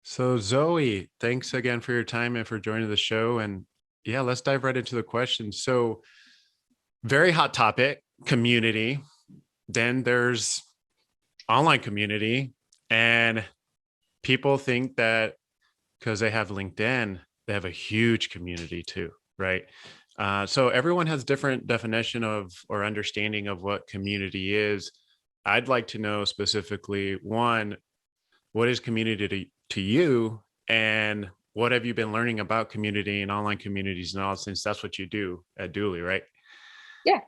So, Zoe, thanks again for your time and for joining the show. And yeah, let's dive right into the questions. So, very hot topic, community. Then there's online community. And people think that because they have LinkedIn, they have a huge community too, right? So, everyone has different definition of or understanding of what community is. I'd like to know specifically one, what is community to you, and what have you been learning about community and online communities and all, since that's what you do at Dooley, right? Yeah.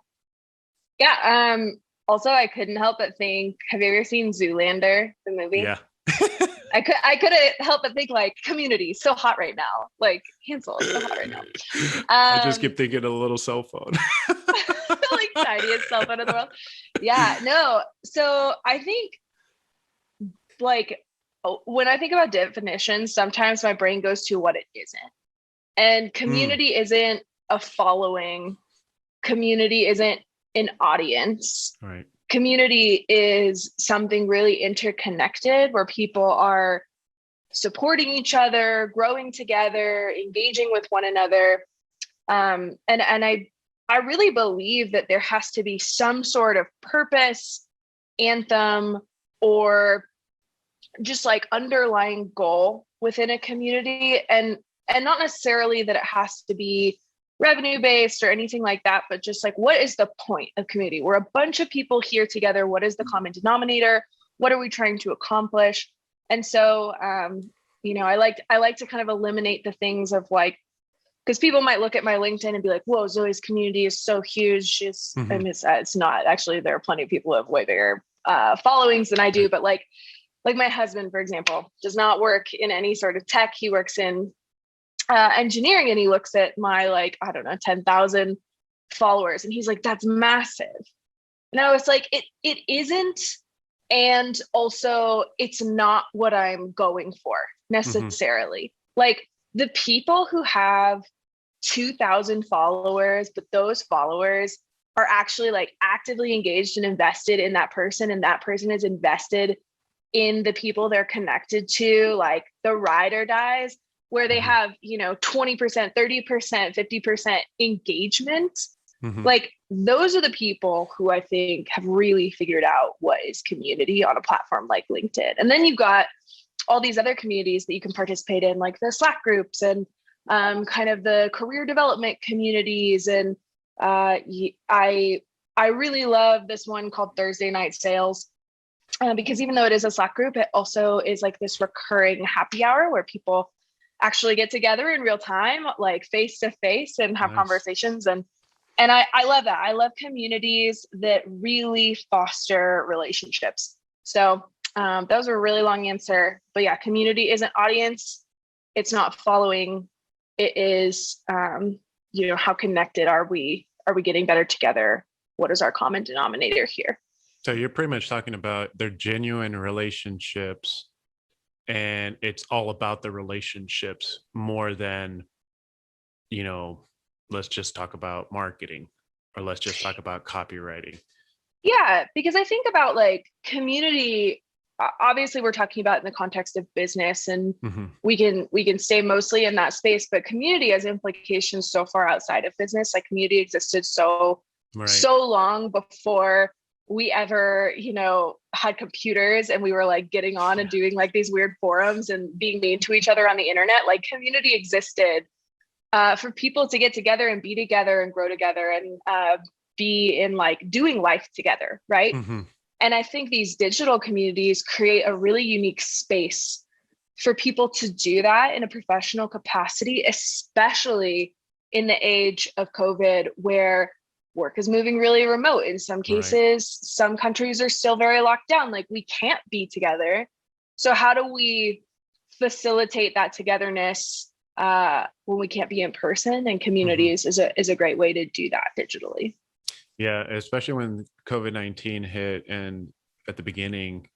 Yeah. Also I couldn't help but think, have you ever seen Zoolander, the movie? Yeah. I couldn't help but think like community, so hot right now. Like Hansel, so hot right now. I just Um keep thinking of a little cell phone. like tiniest cell phone in the world. Yeah, no. So I think like when I think about definitions, sometimes my brain goes to what it isn't. And Mm, community isn't a following, community isn't an audience. right. Community is something really interconnected where people are supporting each other, growing together, engaging with one another. And I really believe that there has to be some sort of purpose, anthem, or just like underlying goal within a community, and not necessarily that it has to be revenue based or anything like that, but just like, what is the point of community? We're a bunch of people here together. What is the common denominator? What are we trying to accomplish? And so I like to kind of eliminate the things of like, because people might look at my LinkedIn and be like, whoa, Zoe's community is so huge. Hmm. It's not. Actually, there are plenty of people who have way bigger followings than I do, Right. but like my husband, for example, does not work in any sort of tech. He works in engineering, and he looks at my, like, I don't know, 10,000 followers, and he's like, that's massive. And I was like, it isn't. And also, it's not what I'm going for Hmm. necessarily. Like the people who have 2,000 followers, but those followers are actually like actively engaged and invested in that person, and that person is invested in the people they're connected to, like the ride or dies, where they Hmm. have, 20%, 30%, 50% engagement. Hmm. Like those are the people who I think have really figured out what is community on a platform like LinkedIn. And then you've got all these other communities that you can participate in, like the Slack groups and kind of the career development communities. And I really love this one called Thursday Night Sales, because even though it is a Slack group, it also is like this recurring happy hour where people actually get together in real time, like face to face, and have Nice. conversations. And I love that. I love communities that really foster relationships. So that was a really long answer, but yeah, community isn't audience. It's not following. It is, how connected are we? Are we getting better together? What is our common denominator here? So you're pretty much talking about their genuine relationships, and it's all about the relationships more than, you know, let's just talk about marketing, or let's just talk about copywriting. Yeah, because I think about like community, obviously we're talking about in the context of business, and Hmm. we can stay mostly in that space, but community has implications so far outside of business. Like community existed Right. so long before we ever, had computers, and we were like getting on and Yeah. doing like these weird forums and being mean to each other on the internet. Like community existed for people to get together and be together and grow together, and be in like doing life together, right? Hmm. And I think these digital communities create a really unique space for people to do that in a professional capacity, especially in the age of COVID, where work is moving really remote. In some Right. cases, some countries are still very locked down. Like we can't be together. So, how do we facilitate that togetherness when we can't be in person? And Hmm. communities is a great way to do that digitally. Yeah, especially when COVID-19 hit, and at the beginning,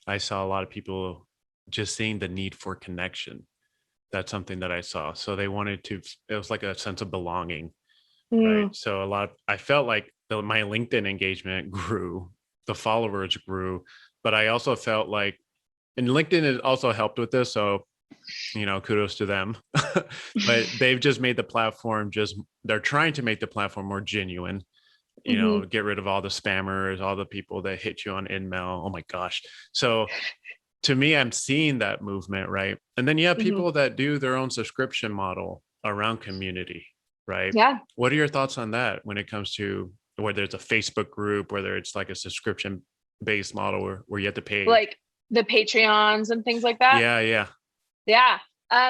I saw a lot of people just seeing the need for connection. That's something that I saw. So they wanted to, it was like a sense of belonging, right? Mm, So I felt like my LinkedIn engagement grew, the followers grew, but I also felt like, and LinkedIn has also helped with this. So kudos to them. But they've just made the platform they're trying to make the platform more genuine, Mhm. get rid of all the spammers, all the people that hit you on InMail. Oh my gosh. So to me, I'm seeing that movement, right? And then you have Mhm. people that do their own subscription model around community, right? Yeah. What are your thoughts on that when it comes to whether it's a Facebook group, whether it's like a subscription based model where you have to pay? Like the Patreons and things like that. Yeah, yeah. Yeah.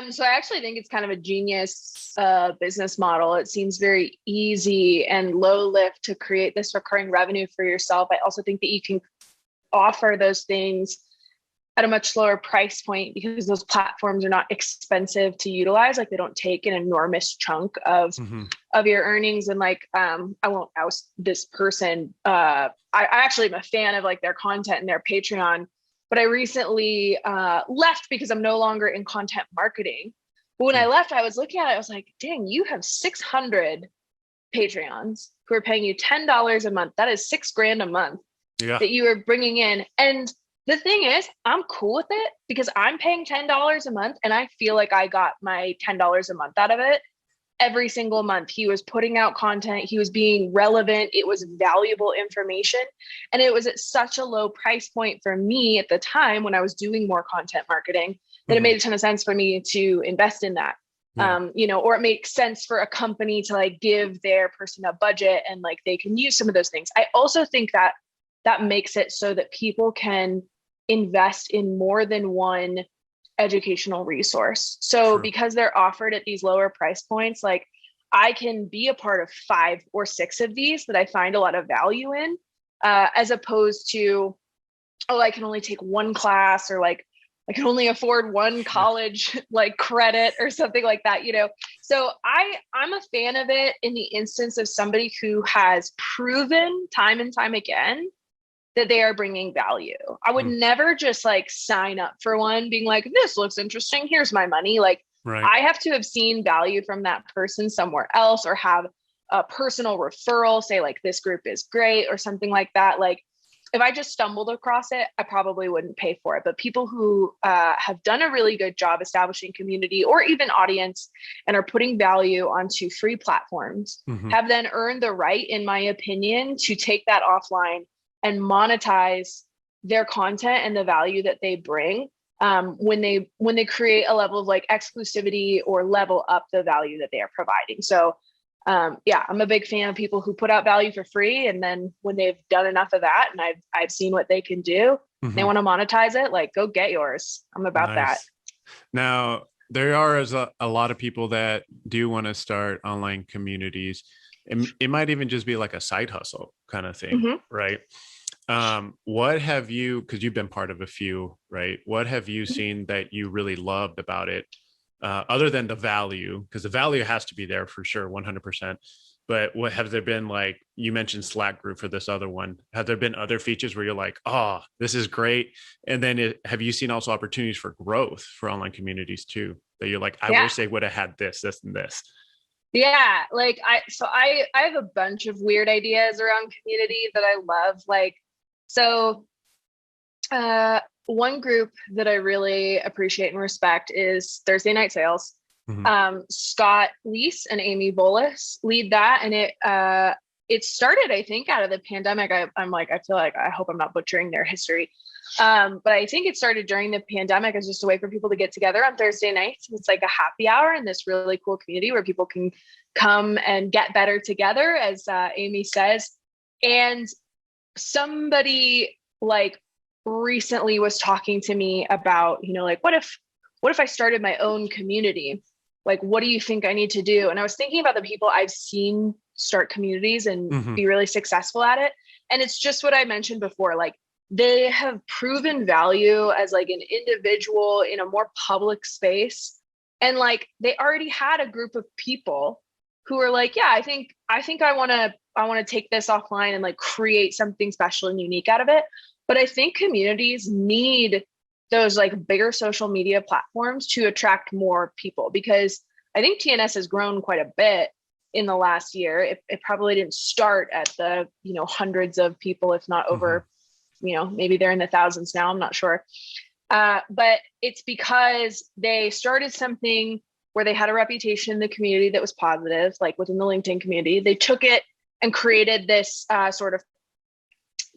So I actually think it's kind of a genius business model. It seems very easy and low lift to create this recurring revenue for yourself. I also think that you can offer those things at a much lower price point because those platforms are not expensive to utilize. Like they don't take an enormous chunk Mm-hmm. of your earnings. And like I won't oust this person. I actually am a fan of like their content and their Patreon, but I recently left because I'm no longer in content marketing. But when I left, I was looking at it, I was like, dang, you have 600 Patreons who are paying you $10 a month. That is $6,000 a month Yeah. that you are bringing in. And the thing is, I'm cool with it because I'm paying $10 a month and I feel like I got my $10 a month out of it every single month. He was putting out content, he was being relevant, it was valuable information. And it was at such a low price point for me at the time when I was doing more content marketing that it Mm-hmm. made a ton of sense for me to invest in that. Yeah. Or it makes sense for a company to like give their person a budget and like they can use some of those things. I also think that that makes it so that people can invest in more than one educational resource. So True. because they're offered at these lower price points, like I can be a part of 5 or 6 of these that I find a lot of value in, as opposed to, oh, I can only take one class or like I can only afford one Yeah. college like credit or something like that. So I'm a fan of it in the instance of somebody who has proven time and time again that they are bringing value. I would Mm. never just like sign up for one being like, this looks interesting, here's my money. Like Right. I have to have seen value from that person somewhere else or have a personal referral, say like this group is great or something like that. Like if I just stumbled across it, I probably wouldn't pay for it. But people who have done a really good job establishing community or even audience and are putting value onto free platforms Mm-hmm. have then earned the right, in my opinion, to take that offline and monetize their content and the value that they bring when they create a level of like exclusivity or level up the value that they are providing. So I'm a big fan of people who put out value for free, and then when they've done enough of that, and I've seen what they can do, they Mm-hmm. want to monetize it. Like, go get yours. I'm about that. Nice. Now, there are a lot of people that do want to start online communities. It might even just be like a side hustle kind of thing, Mm-hmm. right? What have you, because you've been part of a few, right? What have you seen that you really loved about it, other than the value? Because the value has to be there for sure, 100%. But what have there been, like you mentioned Slack group for this other one? Have there been other features where you're like, oh, this is great? And then have you seen also opportunities for growth for online communities too? That you're like, I Yeah. wish they would have had this, and this. Yeah, like I have a bunch of weird ideas around community that I love. Like, so one group that I really appreciate and respect is Thursday Night Sales. Mm-hmm. Scott Leese and Amy Bolus lead that, and it started, I think, out of the pandemic. I'm like, I feel like I hope I'm not butchering their history. But I think it started during the pandemic as just a way for people to get together on Thursday nights. It's like a happy hour in this really cool community where people can come and get better together, as Amy says. And somebody like recently was talking to me about, like, what if I started my own community? Like, what do you think I need to do? And I was thinking about the people I've seen start communities and Mm-hmm. be really successful at it. And it's just what I mentioned before. Like, they have proven value as like an individual in a more public space. And like, they already had a group of people who are like, yeah, I think I want to take this offline and like create something special and unique out of it. But I think communities need those like bigger social media platforms to attract more people, because I think TNS has grown quite a bit in the last year. It probably didn't start at the, hundreds of people, if not over, maybe they're in the thousands now, I'm not sure. But it's because they started something where they had a reputation in the community that was positive, like within the LinkedIn community. They took it and created this sort of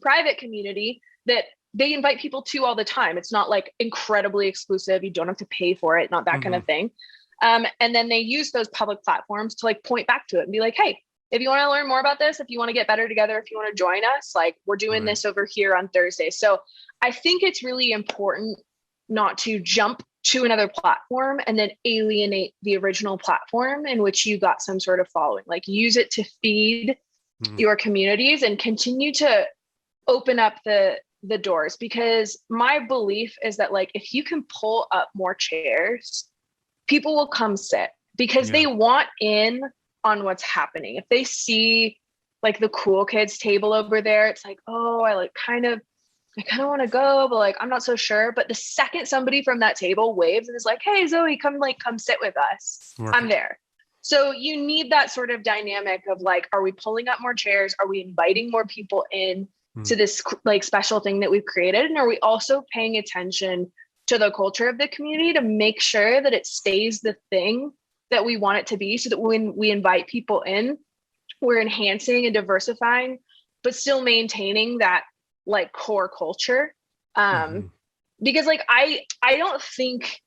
private community that they invite people to all the time. It's not like incredibly exclusive. You don't have to pay for it, not that kind of thing. And then they use those public platforms to like point back to it and be like, hey, if you want to learn more about this, if you want to get better together, if you want to join us, like we're doing this over here on Thursday. So I think it's really important not to jump to another platform and then alienate the original platform in which you got some sort of following. Like use it to feed your communities and continue to open up the doors, because my belief is that like if you can pull up more chairs, people will come sit because they want in on what's happening. If they see like the cool kids table over there, it's like, oh, I kind of want to go, but like I'm not so sure. But the second somebody from that table waves and is like, hey Zoe, come sit with us, I'm there. So you need that sort of dynamic of like, are we pulling up more chairs? Are we inviting more people in to this like special thing that we've created? And are we also paying attention to the culture of the community to make sure that it stays the thing that we want it to be, so that when we invite people in, we're enhancing and diversifying, but still maintaining that like core culture. Because like, I don't think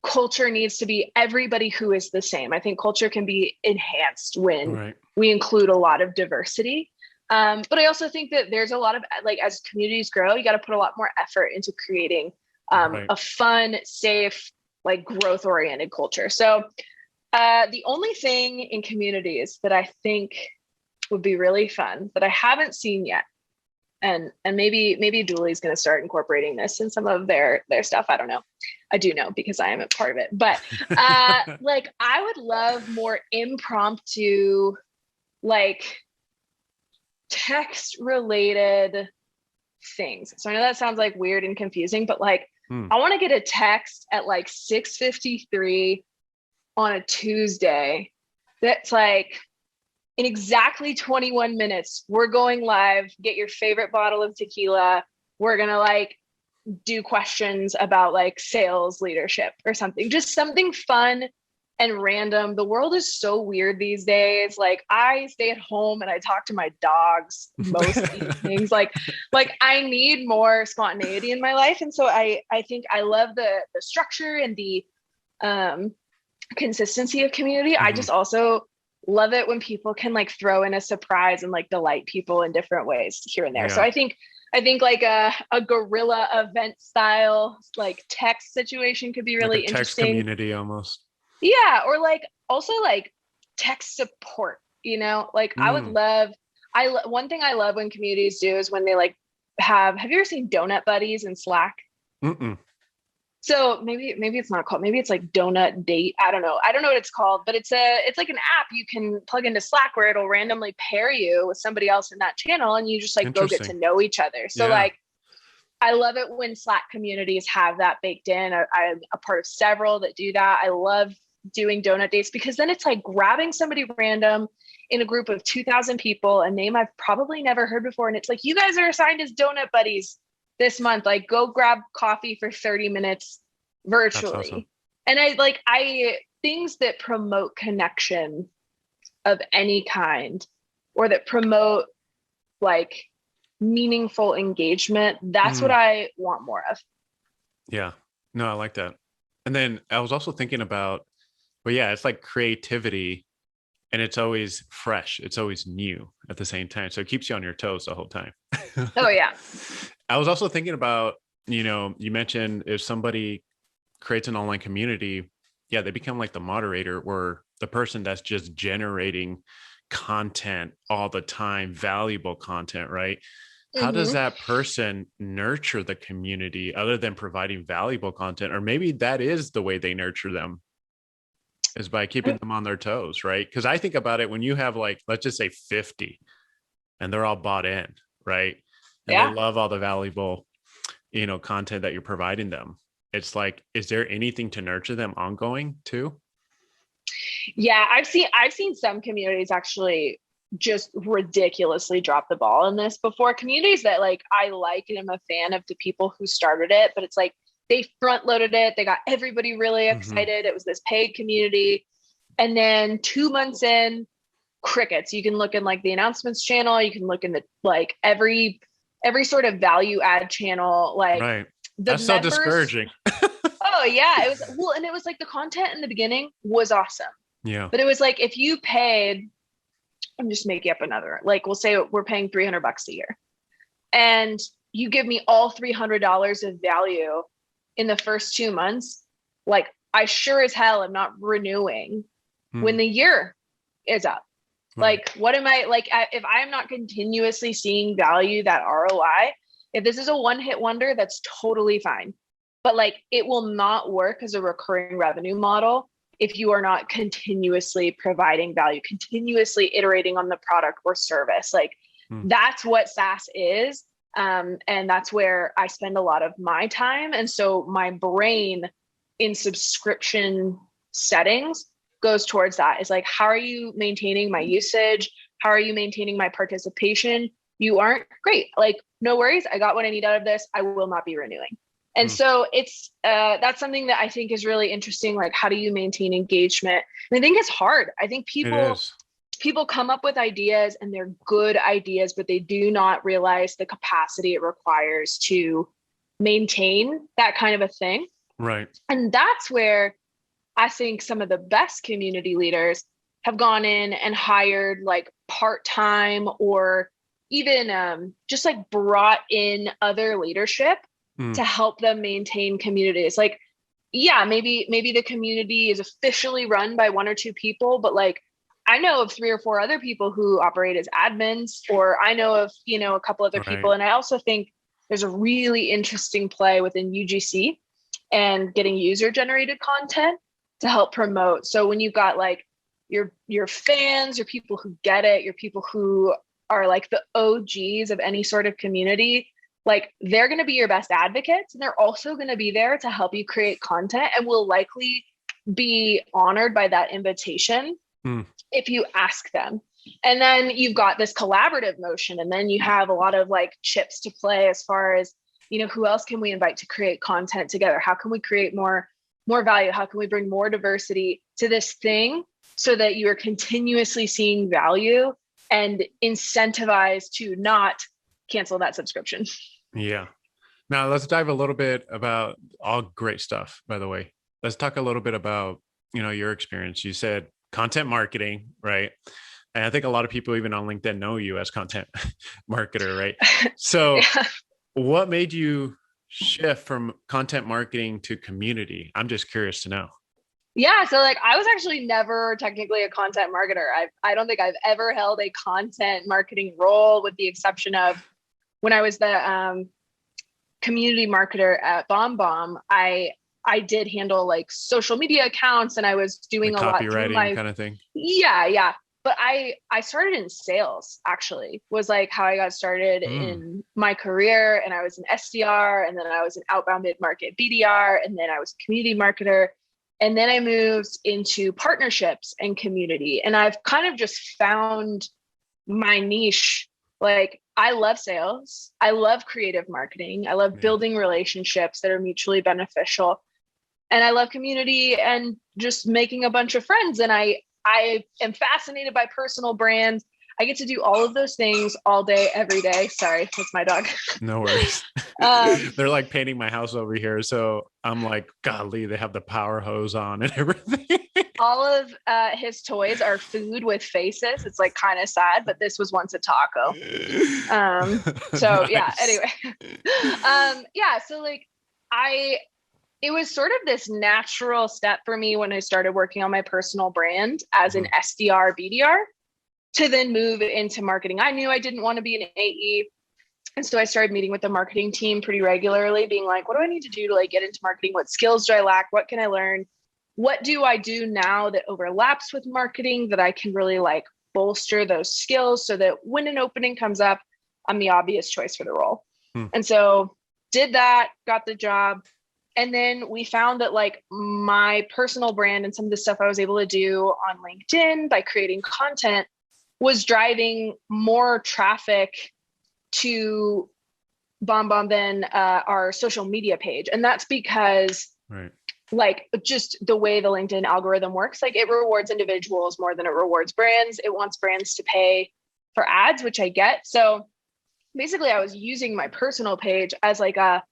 culture needs to be everybody who is the same. I think culture can be enhanced when we include a lot of diversity. But I also think that there's a lot of like, as communities grow, you got to put a lot more effort into creating a fun, safe, like growth oriented culture. So the only thing in communities that I think would be really fun that I haven't seen yet, and maybe Julie's going to start incorporating this in some of their stuff. I don't know. I do know because I am a part of it, but like I would love more impromptu, like text related things. So I know that sounds like weird and confusing, but like I want to get a text at like 6:53 on a Tuesday that's like, in exactly 21 minutes, we're going live. Get your favorite bottle of tequila. We're going to like do questions about like sales leadership or something, just something fun and random. The world is so weird these days. Like I stay at home and I talk to my dogs most evenings. Like I need more spontaneity in my life. And so I think I love the structure and the consistency of community. I just also love it when people can like throw in a surprise and like delight people in different ways here and there. So I think like a guerrilla event style like text situation could be really like a interesting. Text community almost. Yeah, or like also like text support, you know, like I would love, one thing I love when communities do is when they like have you ever seen donut buddies in Slack? So maybe it's not called, maybe it's like donut date. I don't know what it's called, but it's like an app you can plug into Slack where it'll randomly pair you with somebody else in that channel and you just like go get to know each other. So like, I love it when Slack communities have that baked in. I'm a part of several that do that. I love doing donut dates because then it's like grabbing somebody random in a group of 2,000 people, a name I've probably never heard before. And it's like, you guys are assigned as donut buddies this month, like go grab coffee for 30 minutes virtually. Awesome. And I things that promote connection of any kind, or that promote like meaningful engagement. That's what I want more of. Yeah, no, I like that. And then I was also thinking about, well, yeah, it's like creativity and it's always fresh. It's always new at the same time. So it keeps you on your toes the whole time. Oh yeah. I was also thinking about, you know, you mentioned if somebody creates an online community, they become like the moderator or the person that's just generating content all the time, valuable content, right? How does that person nurture the community other than providing valuable content? Or maybe that is the way they nurture them, is by keeping them on their toes, right? Because I think about it when you have like, let's just say 50 and they're all bought in, right? And they love all the valuable, you know, content that you're providing them. It's like, is there anything to nurture them ongoing too? Yeah, I've seen some communities actually just ridiculously drop the ball in this before. Communities that like I like and I'm a fan of the people who started it, but it's like they front loaded it. They got everybody really Mhm. excited. It was this paid community. And then 2 months in, crickets. You can look in like the announcements channel. You can look in the like every sort of value add channel. Like Right. the That's so members. discouraging. Oh yeah, it was well, and it was like the content in the beginning was awesome, Yeah. but it was like if you paid, I'm just making up another. Like we'll say we're paying $300 a year, and you give me all $300 of value in the first 2 months. Like I sure as hell am not renewing when Mm, the year is up. right. Like, what am I like? If I'm not continuously seeing value, that ROI, if this is a one hit wonder, that's totally fine. But like, it will not work as a recurring revenue model if you are not continuously providing value, continuously iterating on the product or service. Like, Mm, that's what SaaS is. And that's where I spend a lot of my time. And so my brain in subscription settings goes towards that. It's like, how are you maintaining my usage? How are you maintaining my participation? You aren't great. Like, no worries. I got what I need out of this. I will not be renewing. And mm. so it's that's something that I think is really interesting. Like, how do you maintain engagement? And I think it's hard. I think It people is. people come up with ideas and they're good ideas, but they do not realize the capacity it requires to maintain that kind of a thing. Right. And that's where I think some of the best community leaders have gone in and hired like part-time or even just like brought in other leadership Mm, to help them maintain communities. Like, yeah, maybe the community is officially run by one or two people, but like I know of three or four other people who operate as admins, or I know of, a couple other people. right. And I also think there's a really interesting play within UGC and getting user generated content to help promote. So when you've got like your fans, your people who get it, your people who are like the OGs of any sort of community, like they're going to be your best advocates, and they're also going to be there to help you create content and will likely be honored by that invitation Mm, if you ask them. And then you've got this collaborative motion, and then you have a lot of like chips to play as far as, who else can we invite to create content together? How can we create more value? How can we bring more diversity to this thing so that you are continuously seeing value and incentivized to not cancel that subscription? yeah. Now let's dive a little bit about all great stuff, by the way. Let's talk a little bit about, your experience. You said content marketing, right? And I think a lot of people even on LinkedIn know you as content marketer, right? So Yeah. what made you shift from content marketing to community? I'm just curious to know. Yeah, so like I was actually never technically a content marketer. I don't think I've ever held a content marketing role, with the exception of when I was the community marketer at Bomb Bomb. I did handle like social media accounts, and I was doing Like a lot through copywriting my kind of thing. yeah. But I started in sales, actually, was like how I got started Mm, in my career. And I was an SDR, and then I was an outbound mid-market BDR, and then I was a community marketer. And then I moved into partnerships and community. And I've kind of just found my niche. Like I love sales. I love creative marketing. I love yeah. building relationships that are mutually beneficial. And I love community and just making a bunch of friends. And I am fascinated by personal brands. I get to do all of those things all day, every day. Sorry, that's my dog. No worries. um, They're like painting my house over here. So I'm like, golly, they have the power hose on and everything. all of his toys are food with faces. It's like kind of sad, but this was once a taco. So yeah, Nice. anyway. Yeah, so like I it was sort of this natural step for me when I started working on my personal brand as an Mhm. SDR, BDR, to then move into marketing. I knew I didn't want to be an AE. And so I started meeting with the marketing team pretty regularly, being like, what do I need to do to like get into marketing? What skills do I lack? What can I learn? What do I do now that overlaps with marketing that I can really like bolster those skills so that when an opening comes up, I'm the obvious choice for the role. Hmm. And so did that, got the job. And then we found that like my personal brand and some of the stuff I was able to do on LinkedIn by creating content was driving more traffic to BombBomb than our social media page. And that's because Right. like just the way the LinkedIn algorithm works, like it rewards individuals more than it rewards brands. It wants brands to pay for ads, which I get. So basically I was using my personal page as like a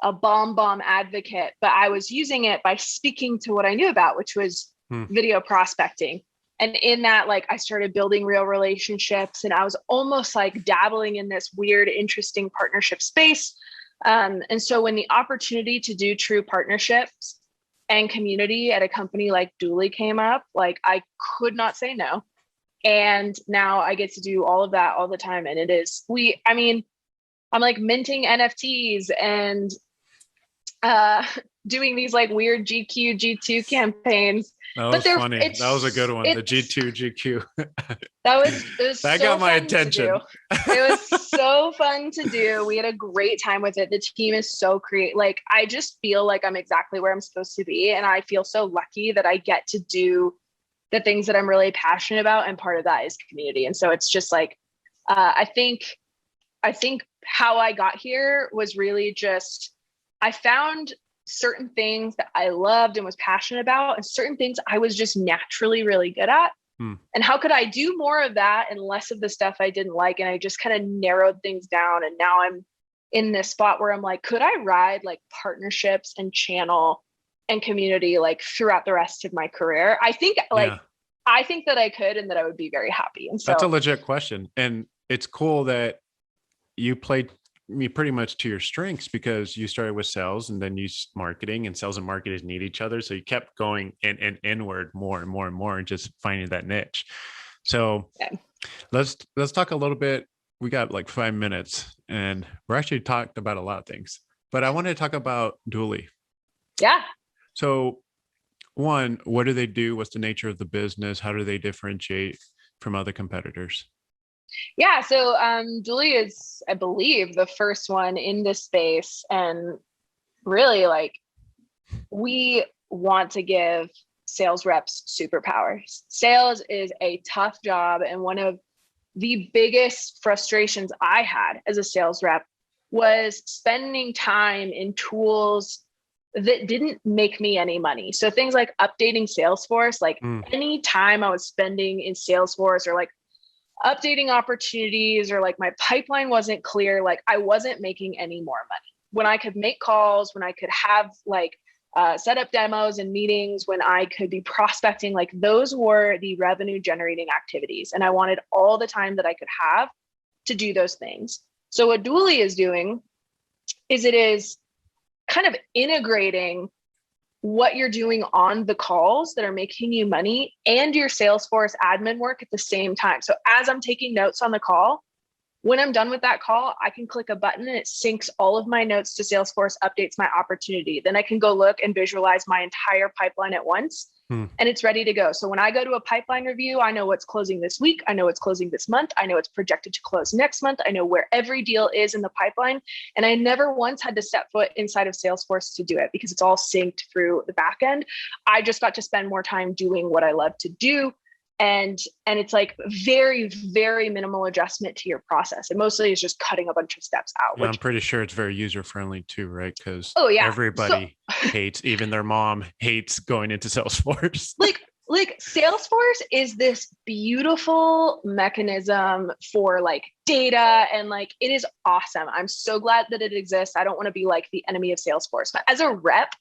BombBomb advocate, but I was using it by speaking to what I knew about, which was video prospecting. And in that, like I started building real relationships, and I was almost like dabbling in this weird, interesting partnership space. And so when the opportunity to do true partnerships and community at a company like Dooley came up, like I could not say no. And now I get to do all of that all the time. And it is, I mean, I'm like minting NFTs and doing these like weird GQ, G2 campaigns. That was But they're, funny. it's, That was a good one. The it's, G2 GQ. it was That so got my fun attention. to do. It was so fun to do. We had a great time with it. The team is so creative. Like, I just feel like I'm exactly where I'm supposed to be. And I feel so lucky that I get to do the things that I'm really passionate about. And part of that is community. And so it's just like, I think how I got here was really just, I found certain things that I loved and was passionate about, and certain things I was just naturally really good at. And how could I do more of that and less of the stuff I didn't like? And I just kind of narrowed things down. And now I'm in this spot where I'm like, could I ride like partnerships and channel and community like throughout the rest of my career? I think I think that I could, and that I would be very happy. And so that's a legit question. And it's cool that you played me pretty much to your strengths, because you started with sales and then you marketing, and sales and marketing need each other. So you kept going and inward more and more and more, and just finding that niche. So let's talk a little bit. We got like 5 minutes, and we're actually talked about a lot of things, but I wanted to talk about Dooley. Yeah. So one, what do they do? What's the nature of the business? How do they differentiate from other competitors? Yeah, so Dooley is, I believe, the first one in this space. And really, like, we want to give sales reps superpowers. Sales is a tough job. And one of the biggest frustrations I had as a sales rep was spending time in tools that didn't make me any money. So things like updating Salesforce, like any time I was spending in Salesforce, or like updating opportunities, or like my pipeline wasn't clear, like I wasn't making any more money. When I could make calls, when I could have like set up demos and meetings, when I could be prospecting, like those were the revenue generating activities. And I wanted all the time that I could have to do those things. So what Dooley is doing is it is kind of integrating what you're doing on the calls that are making you money and your Salesforce admin work at the same time. So as I'm taking notes on the call, when I'm done with that call, I can click a button and it syncs all of my notes to Salesforce, updates my opportunity. Then I can go look and visualize my entire pipeline at once, and it's ready to go. So when I go to a pipeline review, I know what's closing this week. I know what's closing this month. I know it's projected to close next month. I know where every deal is in the pipeline. And I never once had to step foot inside of Salesforce to do it, because it's all synced through the back end. I just got to spend more time doing what I love to do. And it's like very, very minimal adjustment to your process. And mostly it's just cutting a bunch of steps out. Yeah, I'm pretty sure it's very user-friendly too, right? Because everybody hates, even their mom hates going into Salesforce. Like Salesforce is this beautiful mechanism for like data, and like it is awesome. I'm so glad that it exists. I don't want to be like the enemy of Salesforce, but as a rep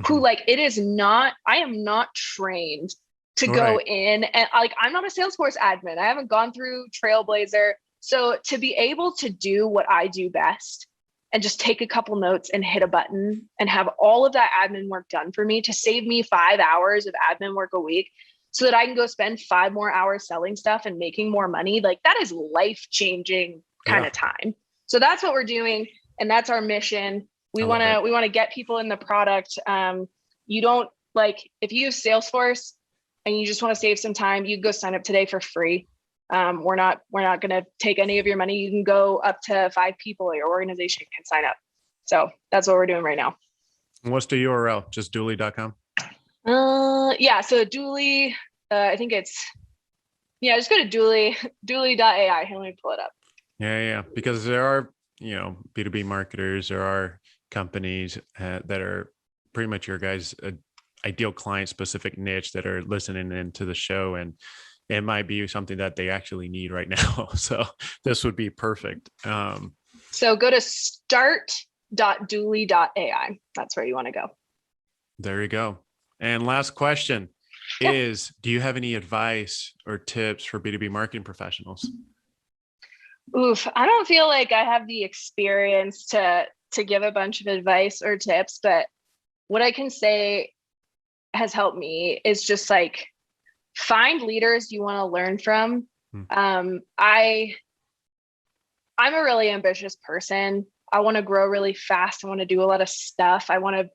who like I am not trained to go in, and like, I'm not a Salesforce admin. I haven't gone through Trailblazer. So to be able to do what I do best and just take a couple notes and hit a button and have all of that admin work done for me, to save me 5 hours of admin work a week so that I can go spend 5 more hours selling stuff and making more money, like that is life-changing kind of time. So that's what we're doing. And that's our mission. We want to get people in the product. You don't like, if you use Salesforce and you just want to save some time, you can go sign up today for free. We're not going to take any of your money. You can go up to 5 people, your organization can sign up. So that's what we're doing right now. What's the URL? Just dooley.com? Yeah. So Dooley, I think it's, just go to dooley.ai. Let me pull it up. Yeah. Because there are B2B marketers, there are companies that are pretty much your guys' ideal client specific niche that are listening into the show, and it might be something that they actually need right now. So this would be perfect. So go to start.dooley.ai. That's where you want to go. There you go. And last question is, do you have any advice or tips for B2B marketing professionals? Oof, I don't feel like I have the experience to give a bunch of advice or tips, but what I can say has helped me is just like find leaders you want to learn from. I'm a really ambitious person. I want to grow really fast. I want to do a lot of stuff. I want to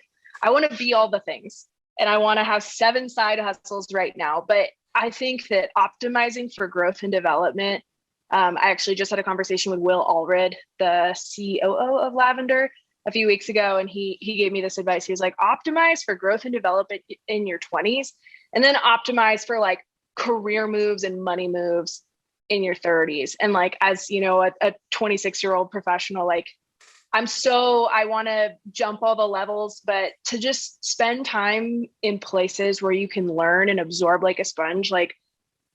be all the things. And I want to have 7 side hustles right now. But I think that optimizing for growth and development, I actually just had a conversation with Will Allred, the COO of Lavender, a few weeks ago. And he gave me this advice. He was like, optimize for growth and development in your 20s, and then optimize for like career moves and money moves in your 30s. And like, as you know, a 26-year-old professional, like I want to jump all the levels, but to just spend time in places where you can learn and absorb like a sponge. Like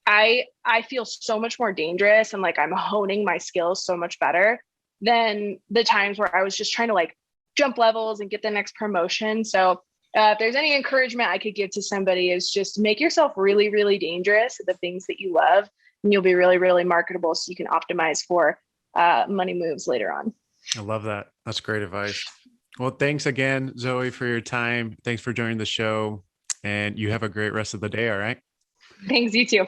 I feel so much more dangerous, and like I'm honing my skills so much better than the times where I was just trying to like jump levels and get the next promotion. So if there's any encouragement I could give to somebody, is just make yourself really, really dangerous at the things that you love, and you'll be really, really marketable, so you can optimize for money moves later on. I love that. That's great advice. Well, thanks again, Zoe, for your time. Thanks for joining the show, and you have a great rest of the day. All right. Thanks, you too.